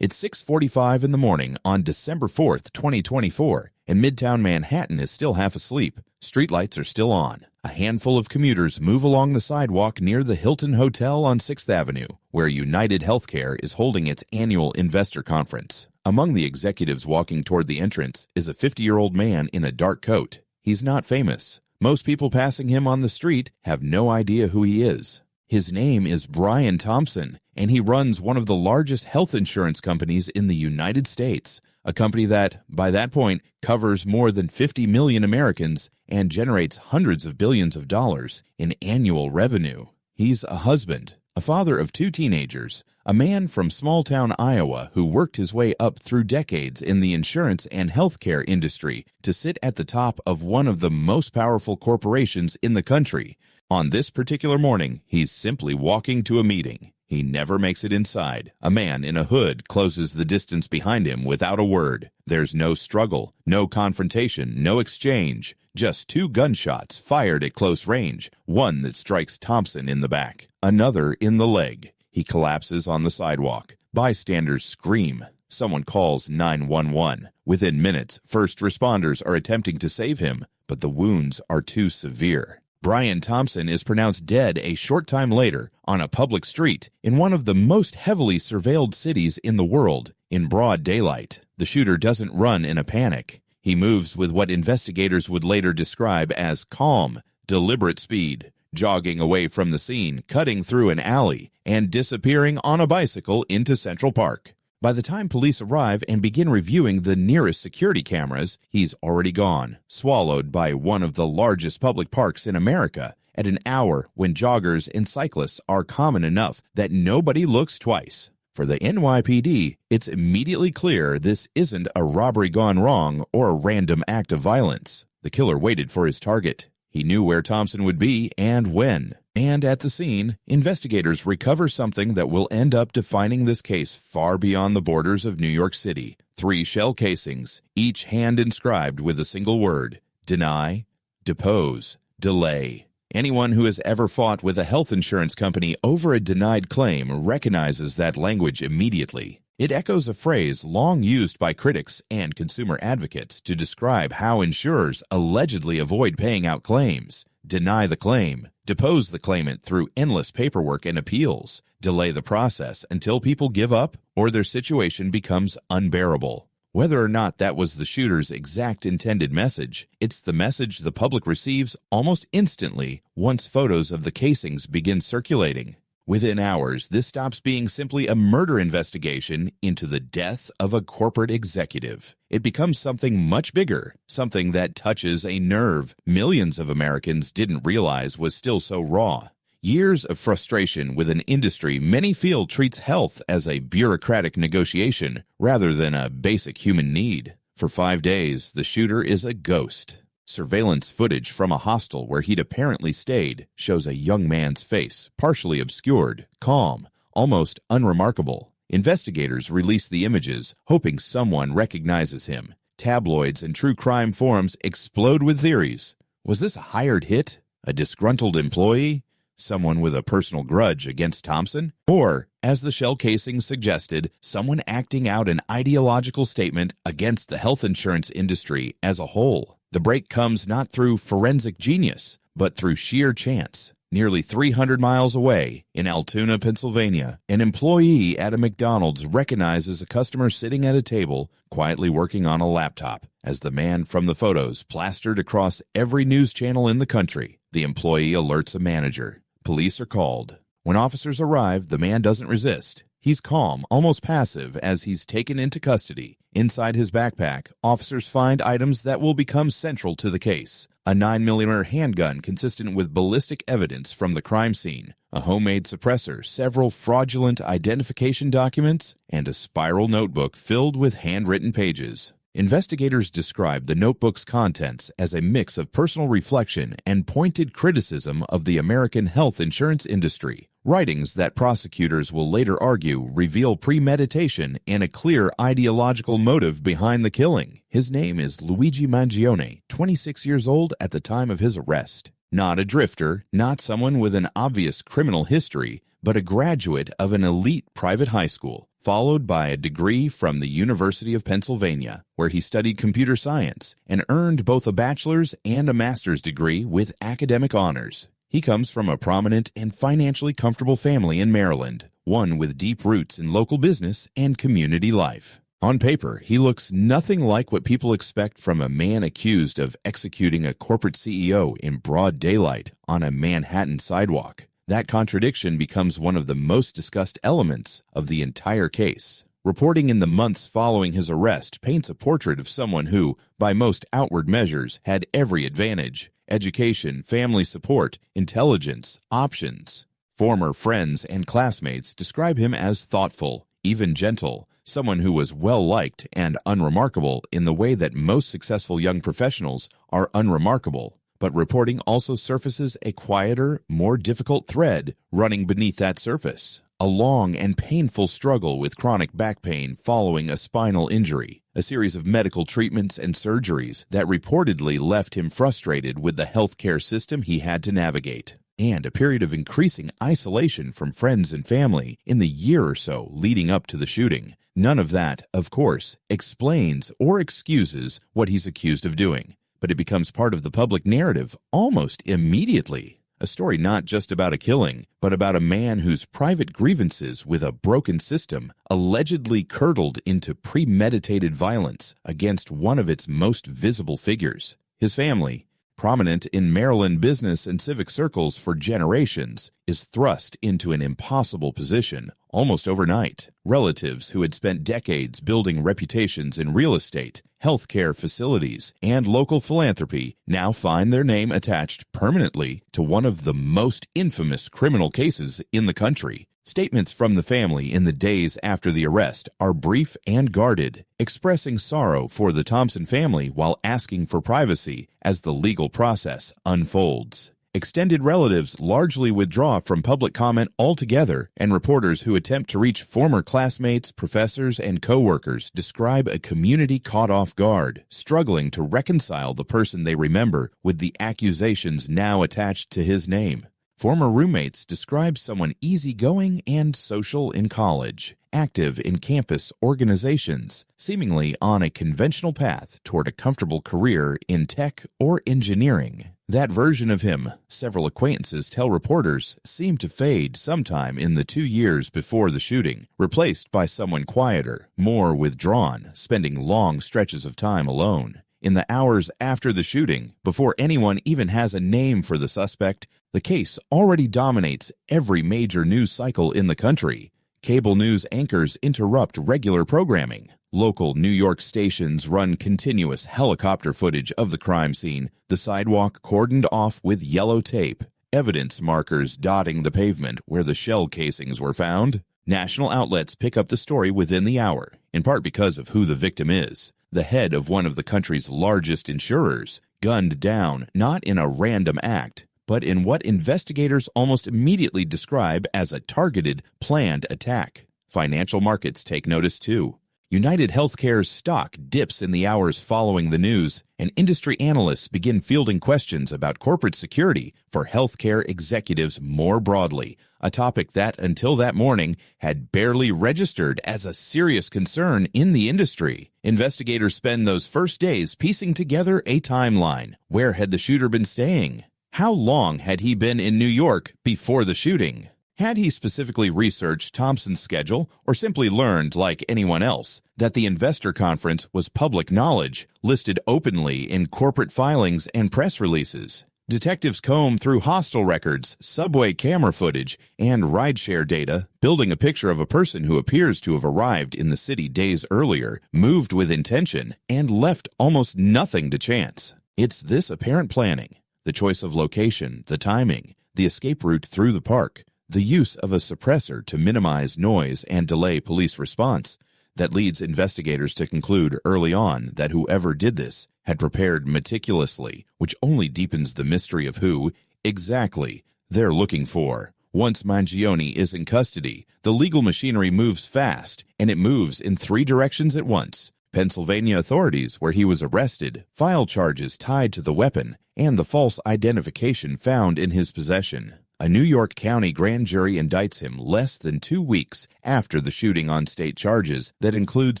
It's 6:45 in the morning on December 4th, 2024, and Midtown Manhattan is still half asleep. Streetlights are still on. A handful of commuters move along the sidewalk near the Hilton Hotel on 6th Avenue, where UnitedHealthcare is holding its annual investor conference. Among the executives walking toward the entrance is a 50-year-old man in a dark coat. He's not famous. Most people passing him on the street have no idea who he is. His name is Brian Thompson, and he runs one of the largest health insurance companies in the United States, a company that, by that point, covers more than 50 million Americans and generates hundreds of billions of dollars in annual revenue. He's a husband, a father of 2 teenagers, a man from small-town Iowa who worked his way up through decades in the insurance and healthcare industry to sit at the top of one of the most powerful corporations in the country. On this particular morning, he's simply walking to a meeting. He never makes it inside. A man in a hood closes the distance behind him without a word. There's no struggle, no confrontation, no exchange. Just 2 gunshots fired at close range, one that strikes Thompson in the back, another in the leg. He collapses on the sidewalk. Bystanders scream. Someone calls 911. Within minutes, first responders are attempting to save him, but the wounds are too severe. Brian Thompson is pronounced dead a short time later on a public street in one of the most heavily surveilled cities in the world, in broad daylight. The shooter doesn't run in a panic. He moves with what investigators would later describe as calm, deliberate speed, jogging away from the scene, cutting through an alley, and disappearing on a bicycle into Central Park. By the time police arrive and begin reviewing the nearest security cameras, he's already gone, swallowed by one of the largest public parks in America, at an hour when joggers and cyclists are common enough that nobody looks twice. For the NYPD, it's immediately clear this isn't a robbery gone wrong or a random act of violence. The killer waited for his target. He knew where Thompson would be and when. And at the scene, investigators recover something that will end up defining this case far beyond the borders of New York City. 3 shell casings, each hand inscribed with a single word: deny, depose, delay. Anyone who has ever fought with a health insurance company over a denied claim recognizes that language immediately. It echoes a phrase long used by critics and consumer advocates to describe how insurers allegedly avoid paying out claims. Deny the claim, depose the claimant through endless paperwork and appeals, delay the process until people give up or their situation becomes unbearable. Whether or not that was the shooter's exact intended message, it's the message the public receives almost instantly once photos of the casings begin circulating. Within hours, this stops being simply a murder investigation into the death of a corporate executive. It becomes something much bigger, something that touches a nerve millions of Americans didn't realize was still so raw. Years of frustration with an industry many feel treats health as a bureaucratic negotiation rather than a basic human need. For 5 days, the shooter is a ghost. Surveillance footage from a hostel where he'd apparently stayed shows a young man's face, partially obscured, calm, almost unremarkable. Investigators release the images, hoping someone recognizes him. Tabloids and true crime forums explode with theories. Was this a hired hit? A disgruntled employee? Someone with a personal grudge against Thompson? Or, as the shell casing suggested, someone acting out an ideological statement against the health insurance industry as a whole? The break comes not through forensic genius, but through sheer chance. Nearly 300 miles away, in Altoona, Pennsylvania, an employee at a McDonald's recognizes a customer sitting at a table, quietly working on a laptop. As the man from the photos plastered across every news channel in the country, the employee alerts a manager. Police are called. When officers arrive, the man doesn't resist. He's calm, almost passive, as he's taken into custody. Inside his backpack, officers find items that will become central to the case. A 9mm handgun consistent with ballistic evidence from the crime scene, a homemade suppressor, several fraudulent identification documents, and a spiral notebook filled with handwritten pages. Investigators describe the notebook's contents as a mix of personal reflection and pointed criticism of the American health insurance industry. Writings that prosecutors will later argue reveal premeditation and a clear ideological motive behind the killing. His name is Luigi Mangione, 26 years old at the time of his arrest. Not a drifter, not someone with an obvious criminal history, but a graduate of an elite private high school. followed by a degree from the University of Pennsylvania, where he studied computer science and earned both a bachelor's and a master's degree with academic honors. He comes from a prominent and financially comfortable family in Maryland, one with deep roots in local business and community life. On paper, he looks nothing like what people expect from a man accused of executing a corporate CEO in broad daylight on a Manhattan sidewalk. That contradiction becomes one of the most discussed elements of the entire case. Reporting in the months following his arrest paints a portrait of someone who, by most outward measures, had every advantage: education, family support, intelligence, options. Former friends and classmates describe him as thoughtful, even gentle, someone who was well-liked and unremarkable in the way that most successful young professionals are unremarkable. But reporting also surfaces a quieter, more difficult thread running beneath that surface. A long and painful struggle with chronic back pain following a spinal injury, a series of medical treatments and surgeries that reportedly left him frustrated with the healthcare system he had to navigate, and a period of increasing isolation from friends and family in the year or so leading up to the shooting. None of that, of course, explains or excuses what he's accused of doing, but it becomes part of the public narrative almost immediately. A story not just about a killing, but about a man whose private grievances with a broken system allegedly curdled into premeditated violence against one of its most visible figures. His family, prominent in Maryland business and civic circles for generations, is thrust into an impossible position almost overnight. Relatives who had spent decades building reputations in real estate, healthcare facilities, and local philanthropy now find their name attached permanently to one of the most infamous criminal cases in the country. Statements from the family in the days after the arrest are brief and guarded, expressing sorrow for the Thompson family while asking for privacy as the legal process unfolds. Extended relatives largely withdraw from public comment altogether, and reporters who attempt to reach former classmates, professors, and co-workers describe a community caught off guard, struggling to reconcile the person they remember with the accusations now attached to his name. Former roommates describe someone easygoing and social in college, active in campus organizations, seemingly on a conventional path toward a comfortable career in tech or engineering. That version of him, several acquaintances tell reporters, seemed to fade sometime in the 2 years before the shooting, replaced by someone quieter, more withdrawn, spending long stretches of time alone. In the hours after the shooting, before anyone even has a name for the suspect, the case already dominates every major news cycle in the country. Cable news anchors interrupt regular programming. Local New York stations run continuous helicopter footage of the crime scene, the sidewalk cordoned off with yellow tape, evidence markers dotting the pavement where the shell casings were found. National outlets pick up the story within the hour, in part because of who the victim is. The head of one of the country's largest insurers, gunned down not in a random act, but in what investigators almost immediately describe as a targeted, planned attack. Financial markets take notice too. UnitedHealthcare's stock dips in the hours following the news, and industry analysts begin fielding questions about corporate security for healthcare executives more broadly, a topic that, until that morning, had barely registered as a serious concern in the industry. Investigators spend those first days piecing together a timeline. Where had the shooter been staying? How long had he been in New York before the shooting? Had he specifically researched Thompson's schedule, or simply learned, like anyone else, that the investor conference was public knowledge, listed openly in corporate filings and press releases? Detectives comb through hostel records, subway camera footage, and rideshare data, building a picture of a person who appears to have arrived in the city days earlier, moved with intention, and left almost nothing to chance. It's this apparent planning, the choice of location, the timing, the escape route through the park, the use of a suppressor to minimize noise and delay police response, that leads investigators to conclude early on that whoever did this had prepared meticulously, which only deepens the mystery of who, exactly, they're looking for. Once Mangione is in custody, the legal machinery moves fast, and it moves in 3 directions at once. Pennsylvania authorities, where he was arrested, file charges tied to the weapon and the false identification found in his possession. A New York County grand jury indicts him less than 2 weeks after the shooting on state charges that include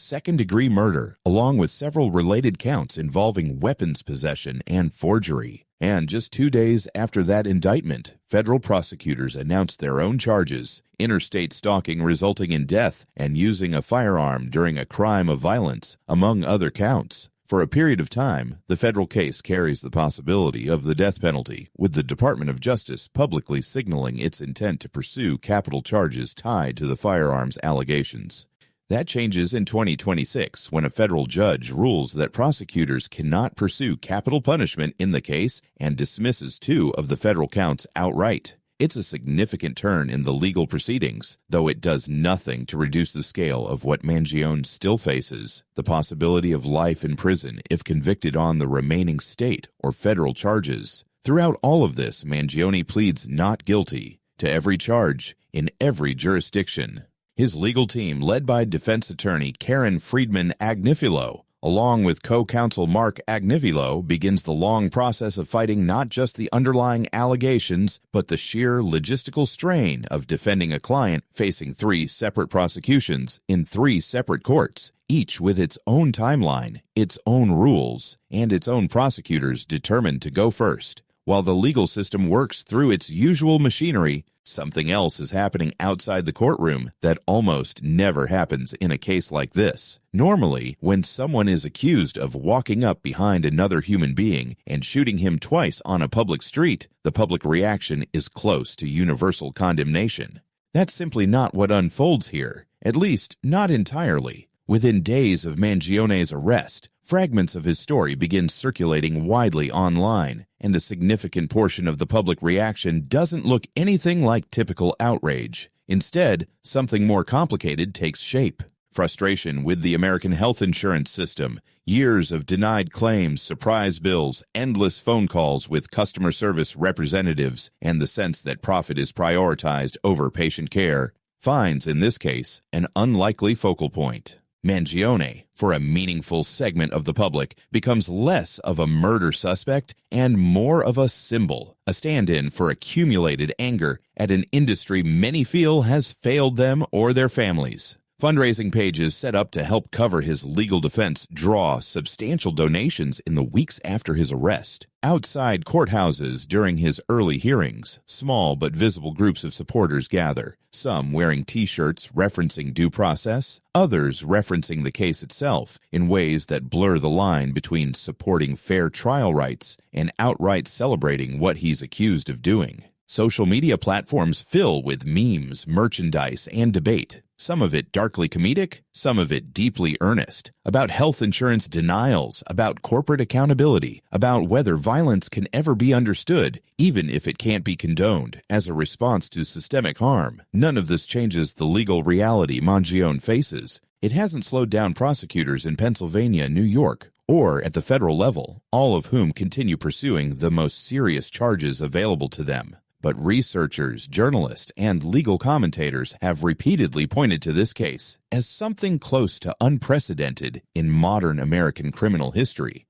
second-degree murder, along with several related counts involving weapons possession and forgery. And just 2 days after that indictment, federal prosecutors announced their own charges: interstate stalking resulting in death and using a firearm during a crime of violence, among other counts. For a period of time, the federal case carries the possibility of the death penalty, with the Department of Justice publicly signaling its intent to pursue capital charges tied to the firearms allegations. That changes in 2026 when a federal judge rules that prosecutors cannot pursue capital punishment in the case and dismisses 2 of the federal counts outright. It's a significant turn in the legal proceedings, though it does nothing to reduce the scale of what Mangione still faces: the possibility of life in prison if convicted on the remaining state or federal charges. Throughout all of this, Mangione pleads not guilty to every charge in every jurisdiction. His legal team, led by defense attorney Karen Friedman Agnifilo, along with co-counsel Mark Agnifilo, begins the long process of fighting not just the underlying allegations, but the sheer logistical strain of defending a client facing 3 separate prosecutions in 3 separate courts, each with its own timeline, its own rules, and its own prosecutors determined to go first. While the legal system works through its usual machinery, something else is happening outside the courtroom that almost never happens in a case like this. Normally, when someone is accused of walking up behind another human being and shooting him twice on a public street, the public reaction is close to universal condemnation. That's simply not what unfolds here, at least not entirely. Within days of Mangione's arrest, fragments of his story begin circulating widely online, and a significant portion of the public reaction doesn't look anything like typical outrage. Instead, something more complicated takes shape. Frustration with the American health insurance system, years of denied claims, surprise bills, endless phone calls with customer service representatives, and the sense that profit is prioritized over patient care, finds, in this case, an unlikely focal point. Mangione, for a meaningful segment of the public, becomes less of a murder suspect and more of a symbol, a stand-in for accumulated anger at an industry many feel has failed them or their families. Fundraising pages set up to help cover his legal defense draw substantial donations in the weeks after his arrest. Outside courthouses during his early hearings, small but visible groups of supporters gather, some wearing T-shirts referencing due process, others referencing the case itself in ways that blur the line between supporting fair trial rights and outright celebrating what he's accused of doing. Social media platforms fill with memes, merchandise, and debate, some of it darkly comedic, some of it deeply earnest, about health insurance denials, about corporate accountability, about whether violence can ever be understood, even if it can't be condoned, as a response to systemic harm. None of this changes the legal reality Mangione faces. It hasn't slowed down prosecutors in Pennsylvania, New York, or at the federal level, all of whom continue pursuing the most serious charges available to them. But researchers, journalists, and legal commentators have repeatedly pointed to this case as something close to unprecedented in modern American criminal history.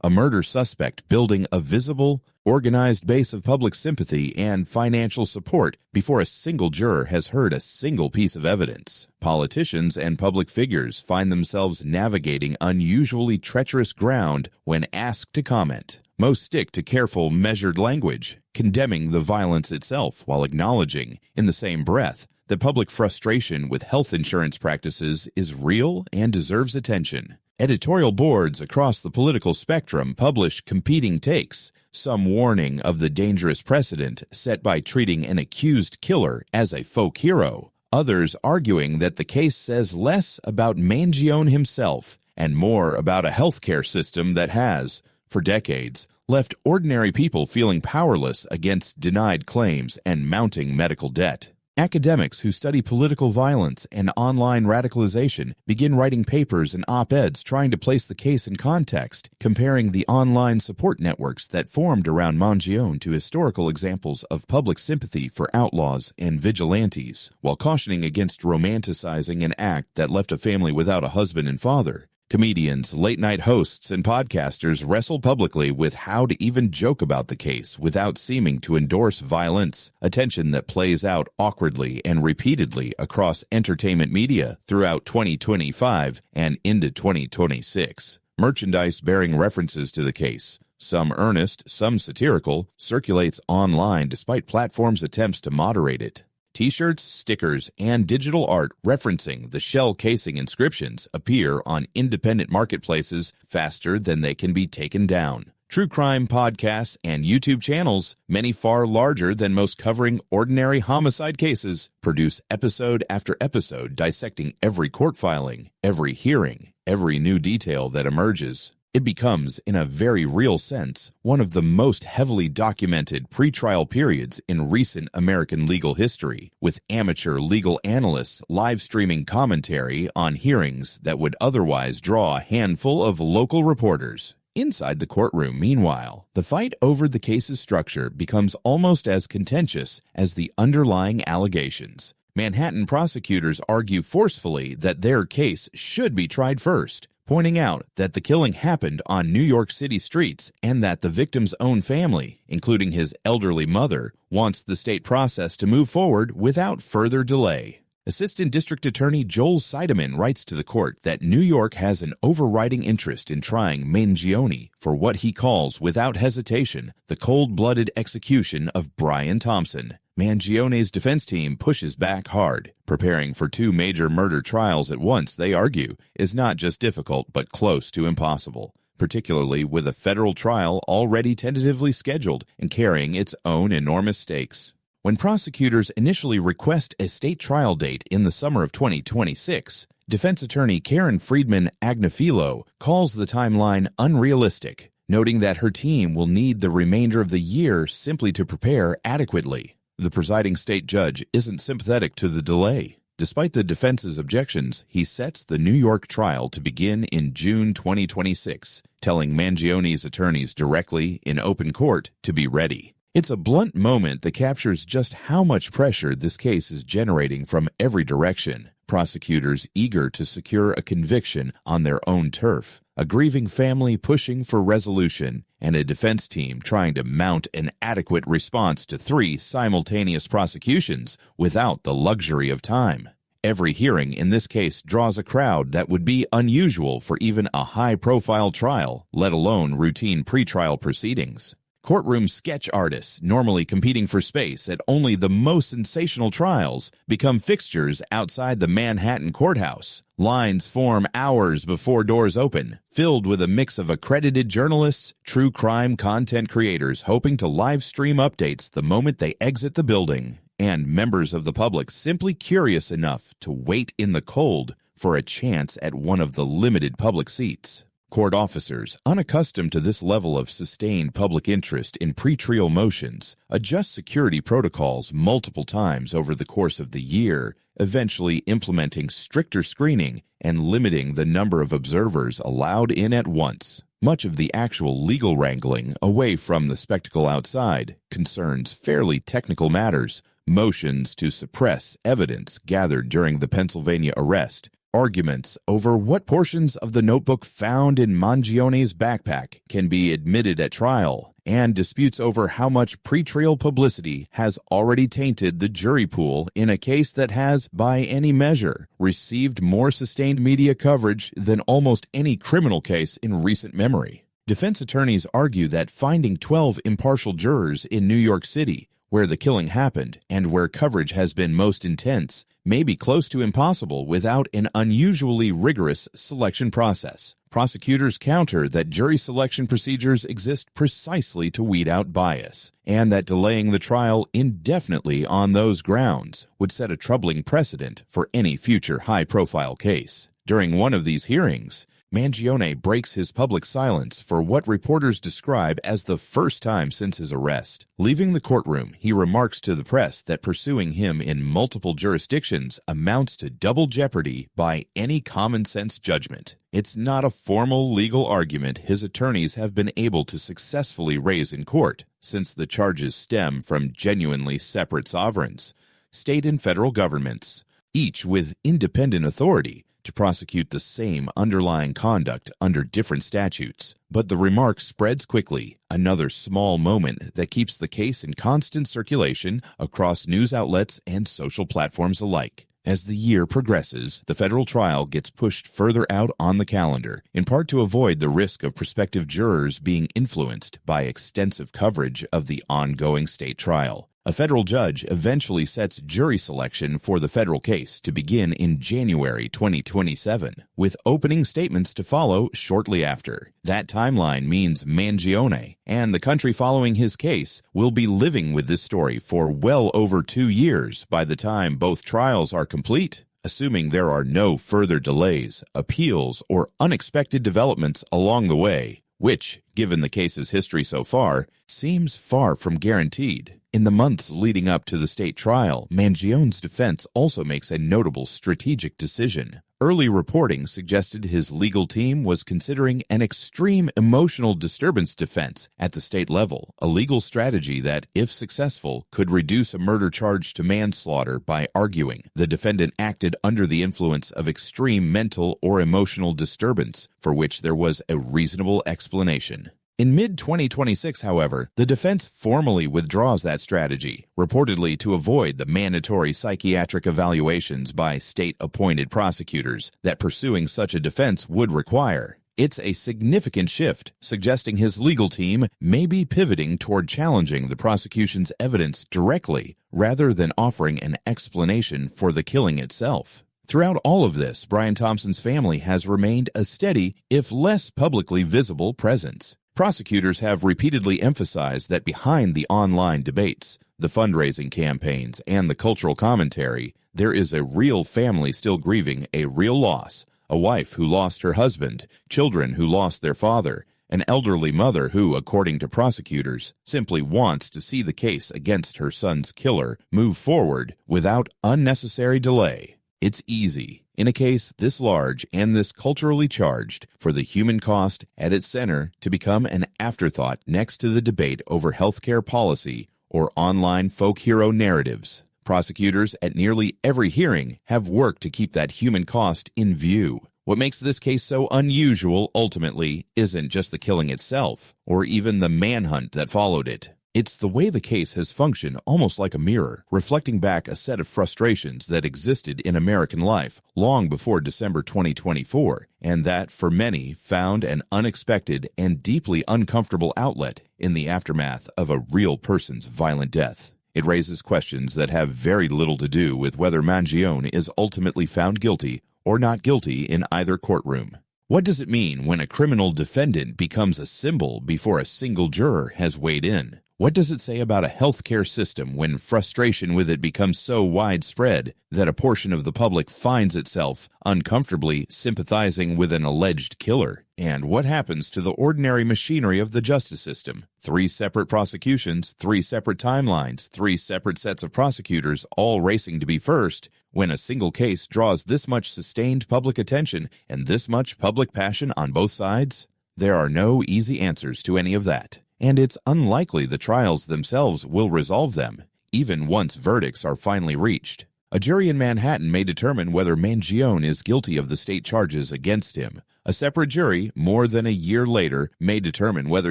A murder suspect building a visible, organized base of public sympathy and financial support before a single juror has heard a single piece of evidence. Politicians and public figures find themselves navigating unusually treacherous ground when asked to comment. Most stick to careful, measured language, condemning the violence itself while acknowledging, in the same breath, that public frustration with health insurance practices is real and deserves attention. Editorial boards across the political spectrum publish competing takes, some warning of the dangerous precedent set by treating an accused killer as a folk hero, others arguing that the case says less about Mangione himself and more about a healthcare system that has, for decades, left ordinary people feeling powerless against denied claims and mounting medical debt. Academics who study political violence and online radicalization begin writing papers and op-eds trying to place the case in context, comparing the online support networks that formed around Mangione to historical examples of public sympathy for outlaws and vigilantes, while cautioning against romanticizing an act that left a family without a husband and father. Comedians, late-night hosts, and podcasters wrestle publicly with how to even joke about the case without seeming to endorse violence, a tension that plays out awkwardly and repeatedly across entertainment media throughout 2025 and into 2026. Merchandise bearing references to the case, some earnest, some satirical, circulates online despite platforms' attempts to moderate it. T-shirts, stickers, and digital art referencing the shell casing inscriptions appear on independent marketplaces faster than they can be taken down. True crime podcasts and YouTube channels, many far larger than most covering ordinary homicide cases, produce episode after episode dissecting every court filing, every hearing, every new detail that emerges. It becomes, in a very real sense, one of the most heavily documented pretrial periods in recent American legal history, with amateur legal analysts live streaming commentary on hearings that would otherwise draw a handful of local reporters. Inside the courtroom, meanwhile, the fight over the case's structure becomes almost as contentious as the underlying allegations. Manhattan prosecutors argue forcefully that their case should be tried first, pointing out that the killing happened on New York City streets and that the victim's own family, including his elderly mother, wants the state process to move forward without further delay. Assistant District Attorney Joel Seidemann writes to the court that New York has an overriding interest in trying Mangione for what he calls, without hesitation, the cold-blooded execution of Brian Thompson. Mangione's defense team pushes back hard. Preparing for two major murder trials at once, they argue, is not just difficult but close to impossible, particularly with a federal trial already tentatively scheduled and carrying its own enormous stakes. When prosecutors initially request a state trial date in the summer of 2026, defense attorney Karen Friedman Agnifilo calls the timeline unrealistic, noting that her team will need the remainder of the year simply to prepare adequately. The presiding state judge isn't sympathetic to the delay. Despite the defense's objections, he sets the New York trial to begin in June 2026, telling Mangione's attorneys directly in open court to be ready. It's a blunt moment that captures just how much pressure this case is generating from every direction. Prosecutors eager to secure a conviction on their own turf, a grieving family pushing for resolution, and a defense team trying to mount an adequate response to 3 simultaneous prosecutions without the luxury of time. Every hearing in this case draws a crowd that would be unusual for even a high-profile trial, let alone routine pretrial proceedings. Courtroom sketch artists, normally competing for space at only the most sensational trials, become fixtures outside the Manhattan courthouse. Lines form hours before doors open, filled with a mix of accredited journalists, true crime content creators hoping to live stream updates the moment they exit the building, and members of the public simply curious enough to wait in the cold for a chance at one of the limited public seats. Court officers, unaccustomed to this level of sustained public interest in pretrial motions, adjust security protocols multiple times over the course of the year, eventually implementing stricter screening and limiting the number of observers allowed in at once. Much of the actual legal wrangling, away from the spectacle outside, concerns fairly technical matters, motions to suppress evidence gathered during the Pennsylvania arrest, arguments over what portions of the notebook found in Mangione's backpack can be admitted at trial, and disputes over how much pretrial publicity has already tainted the jury pool in a case that has, by any measure, received more sustained media coverage than almost any criminal case in recent memory. Defense attorneys argue that finding 12 impartial jurors in New York City, where the killing happened and where coverage has been most intense, may be close to impossible without an unusually rigorous selection process. Prosecutors counter that jury selection procedures exist precisely to weed out bias, and that delaying the trial indefinitely on those grounds would set a troubling precedent for any future high-profile case. During one of these hearings, Mangione breaks his public silence for what reporters describe as the first time since his arrest. Leaving the courtroom, he remarks to the press that pursuing him in multiple jurisdictions amounts to double jeopardy by any common-sense judgment. It's not a formal legal argument his attorneys have been able to successfully raise in court, since the charges stem from genuinely separate sovereigns, state and federal governments, each with independent authority to prosecute the same underlying conduct under different statutes. But the remark spreads quickly, another small moment that keeps the case in constant circulation across news outlets and social platforms alike. As the year progresses, the federal trial gets pushed further out on the calendar, in part to avoid the risk of prospective jurors being influenced by extensive coverage of the ongoing state trial. A federal judge eventually sets jury selection for the federal case to begin in January 2027, with opening statements to follow shortly after. That timeline means Mangione and the country following his case will be living with this story for well over 2 years by the time both trials are complete, assuming there are no further delays, appeals, or unexpected developments along the way, which, given the case's history so far, seems far from guaranteed. In the months leading up to the state trial, Mangione's defense also makes a notable strategic decision. Early reporting suggested his legal team was considering an extreme emotional disturbance defense at the state level, a legal strategy that, if successful, could reduce a murder charge to manslaughter by arguing the defendant acted under the influence of extreme mental or emotional disturbance, for which there was a reasonable explanation. In mid-2026, however, the defense formally withdraws that strategy, reportedly to avoid the mandatory psychiatric evaluations by state-appointed prosecutors that pursuing such a defense would require. It's a significant shift, suggesting his legal team may be pivoting toward challenging the prosecution's evidence directly rather than offering an explanation for the killing itself. Throughout all of this, Brian Thompson's family has remained a steady, if less publicly visible, presence. Prosecutors have repeatedly emphasized that behind the online debates, the fundraising campaigns, and the cultural commentary, there is a real family still grieving a real loss, a wife who lost her husband, children who lost their father, an elderly mother who, according to prosecutors, simply wants to see the case against her son's killer move forward without unnecessary delay. It's easy, in a case this large and this culturally charged, for the human cost at its center to become an afterthought next to the debate over healthcare policy or online folk hero narratives. Prosecutors at nearly every hearing have worked to keep that human cost in view. What makes this case so unusual, ultimately, isn't just the killing itself, or even the manhunt that followed it. It's the way the case has functioned almost like a mirror, reflecting back a set of frustrations that existed in American life long before December 2024, and that, for many, found an unexpected and deeply uncomfortable outlet in the aftermath of a real person's violent death. It raises questions that have very little to do with whether Mangione is ultimately found guilty or not guilty in either courtroom. What does it mean when a criminal defendant becomes a symbol before a single juror has weighed in? What does it say about a healthcare system when frustration with it becomes so widespread that a portion of the public finds itself uncomfortably sympathizing with an alleged killer? And what happens to the ordinary machinery of the justice system? 3 separate prosecutions, 3 separate timelines, 3 separate sets of prosecutors all racing to be first when a single case draws this much sustained public attention and this much public passion on both sides? There are no easy answers to any of that. And it's unlikely the trials themselves will resolve them, even once verdicts are finally reached. A jury in Manhattan may determine whether Mangione is guilty of the state charges against him. A separate jury, more than a year later, may determine whether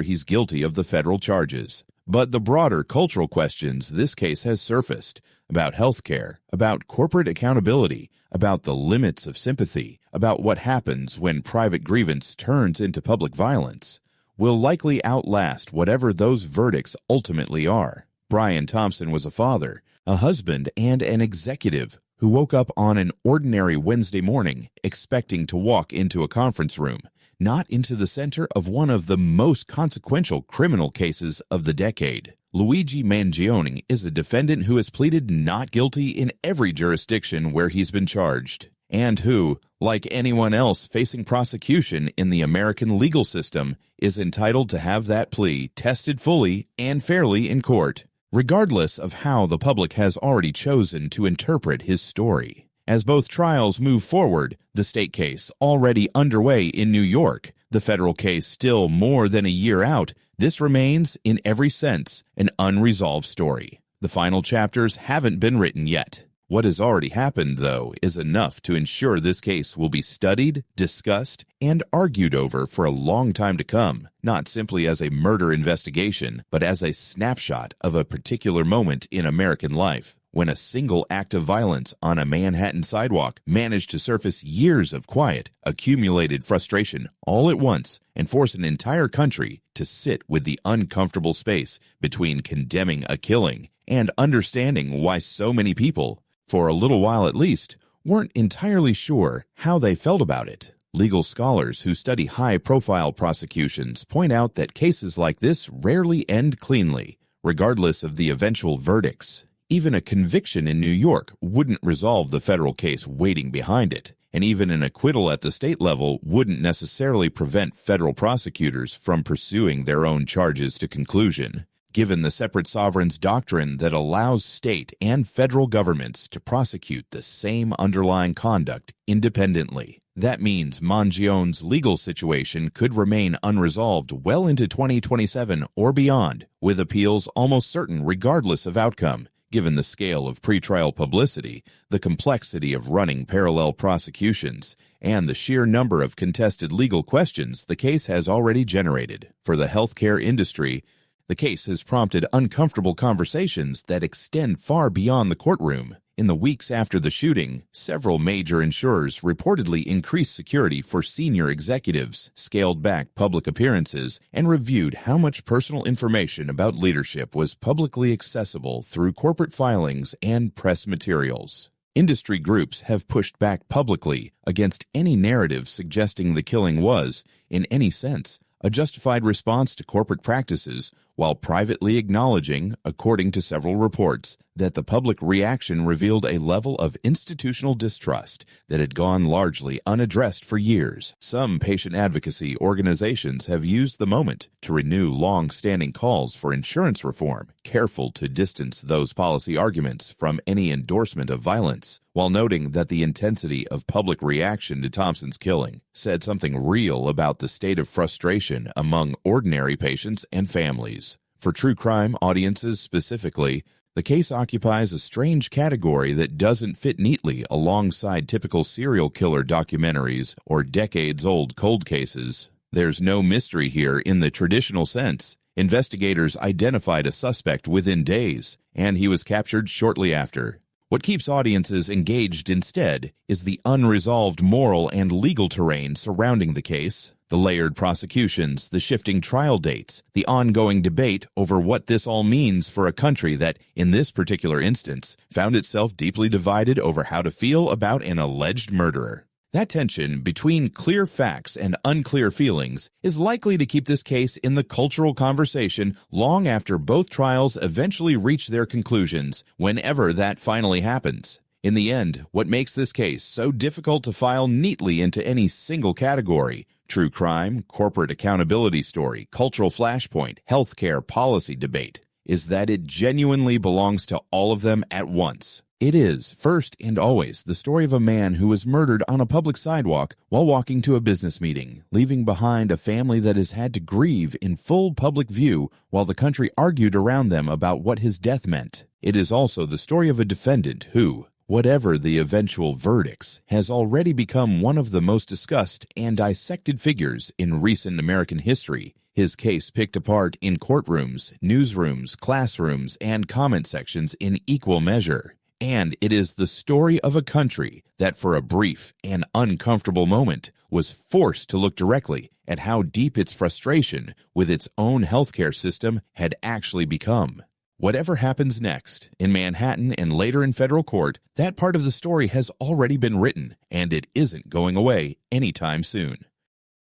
he's guilty of the federal charges. But the broader cultural questions this case has surfaced about healthcare, about corporate accountability, about the limits of sympathy, about what happens when private grievance turns into public violence, will likely outlast whatever those verdicts ultimately are. Brian Thompson was a father, a husband, and an executive who woke up on an ordinary Wednesday morning expecting to walk into a conference room, not into the center of one of the most consequential criminal cases of the decade. Luigi Mangione is a defendant who has pleaded not guilty in every jurisdiction where he's been charged, and who, like anyone else facing prosecution in the American legal system, is entitled to have that plea tested fully and fairly in court, regardless of how the public has already chosen to interpret his story. As both trials move forward, the state case already underway in New York, the federal case still more than a year out, this remains, in every sense, an unresolved story. The final chapters haven't been written yet. What has already happened, though, is enough to ensure this case will be studied, discussed, and argued over for a long time to come, not simply as a murder investigation, but as a snapshot of a particular moment in American life, when a single act of violence on a Manhattan sidewalk managed to surface years of quiet, accumulated frustration all at once and force an entire country to sit with the uncomfortable space between condemning a killing and understanding why so many people, for a little while at least, weren't entirely sure how they felt about it. Legal scholars who study high-profile prosecutions point out that cases like this rarely end cleanly, regardless of the eventual verdicts. Even a conviction in New York wouldn't resolve the federal case waiting behind it, and even an acquittal at the state level wouldn't necessarily prevent federal prosecutors from pursuing their own charges to conclusion. Given the separate sovereigns doctrine that allows state and federal governments to prosecute the same underlying conduct independently, that means Mangione's legal situation could remain unresolved well into 2027 or beyond, with appeals almost certain regardless of outcome. Given the scale of pretrial publicity, the complexity of running parallel prosecutions, and the sheer number of contested legal questions the case has already generated. For the healthcare industry, the case has prompted uncomfortable conversations that extend far beyond the courtroom. In the weeks after the shooting, several major insurers reportedly increased security for senior executives, scaled back public appearances, and reviewed how much personal information about leadership was publicly accessible through corporate filings and press materials. Industry groups have pushed back publicly against any narrative suggesting the killing was, in any sense, a justified response to corporate practices, while privately acknowledging, according to several reports, that the public reaction revealed a level of institutional distrust that had gone largely unaddressed for years. Some patient advocacy organizations have used the moment to renew long-standing calls for insurance reform, careful to distance those policy arguments from any endorsement of violence, while noting that the intensity of public reaction to Thompson's killing said something real about the state of frustration among ordinary patients and families. For true crime audiences specifically, the case occupies a strange category that doesn't fit neatly alongside typical serial killer documentaries or decades-old cold cases. There's no mystery here in the traditional sense. Investigators identified a suspect within days, and he was captured shortly after. What keeps audiences engaged instead is the unresolved moral and legal terrain surrounding the case, the layered prosecutions, the shifting trial dates, the ongoing debate over what this all means for a country that, in this particular instance, found itself deeply divided over how to feel about an alleged murderer. That tension between clear facts and unclear feelings is likely to keep this case in the cultural conversation long after both trials eventually reach their conclusions, whenever that finally happens. In the end, what makes this case so difficult to file neatly into any single category — true crime, corporate accountability story, cultural flashpoint, healthcare policy debate — is that it genuinely belongs to all of them at once. It is, first and always, the story of a man who was murdered on a public sidewalk while walking to a business meeting, leaving behind a family that has had to grieve in full public view while the country argued around them about what his death meant. It is also the story of a defendant who, whatever the eventual verdicts, has already become one of the most discussed and dissected figures in recent American history. His case picked apart in courtrooms, newsrooms, classrooms, and comment sections in equal measure. And it is the story of a country that for a brief and uncomfortable moment was forced to look directly at how deep its frustration with its own healthcare system had actually become. Whatever happens next, in Manhattan and later in federal court, that part of the story has already been written, and it isn't going away anytime soon.